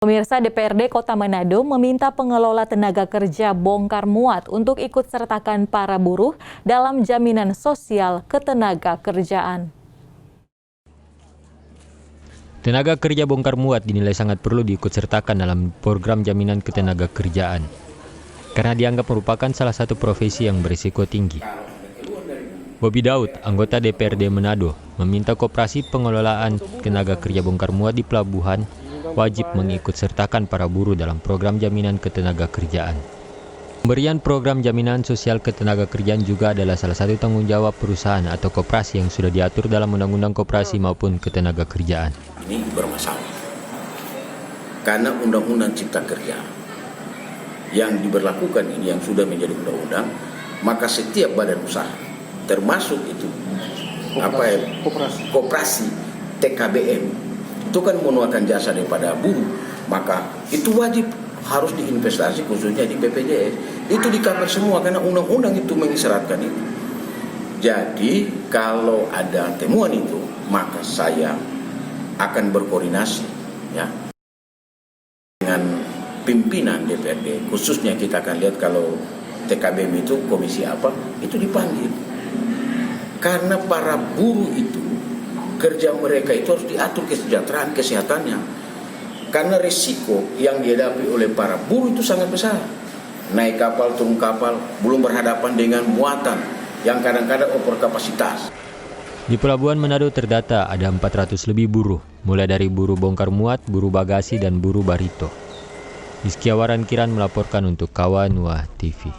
Pemirsa, DPRD Kota Manado meminta pengelola tenaga kerja bongkar muat untuk ikut sertakan para buruh dalam jaminan sosial ketenaga kerjaan. Tenaga kerja bongkar muat dinilai sangat perlu diikut sertakan dalam program jaminan ketenaga kerjaan, karena dianggap merupakan salah satu profesi yang berisiko tinggi. Bobi Daud, anggota DPRD Manado, meminta koperasi pengelolaan tenaga kerja bongkar muat di pelabuhan wajib mengikut sertakan para buruh dalam program jaminan ketenaga kerjaan. Pemberian program jaminan sosial ketenaga kerjaan juga adalah salah satu tanggung jawab perusahaan atau koperasi yang sudah diatur dalam Undang-Undang Koperasi maupun Ketenaga Kerjaan. Ini bermasalah karena Undang-Undang Cipta Kerja yang diberlakukan ini yang sudah menjadi undang-undang, maka setiap badan usaha termasuk itu koperasi TKBM itu kan menuakan jasa daripada buruh, maka itu wajib harus diinvestasi khususnya di BPJS. Itu di-cover semua karena undang-undang itu mengisyaratkan itu. Jadi kalau ada temuan itu, maka saya akan berkoordinasi ya dengan pimpinan DPRD, khususnya kita akan lihat kalau TKBM itu komisi apa, itu dipanggil. Karena para buruh itu kerja mereka itu harus diatur kesejahteraan kesehatannya, karena risiko yang dihadapi oleh para buruh itu sangat besar. Naik kapal, turun kapal, belum berhadapan dengan muatan yang kadang-kadang overkapasitas. Di Pelabuhan Manado terdata ada 400 lebih buruh, mulai dari buruh bongkar muat, buruh bagasi, dan buruh barito. Rizky Awaran Kiran melaporkan untuk Kawanua TV.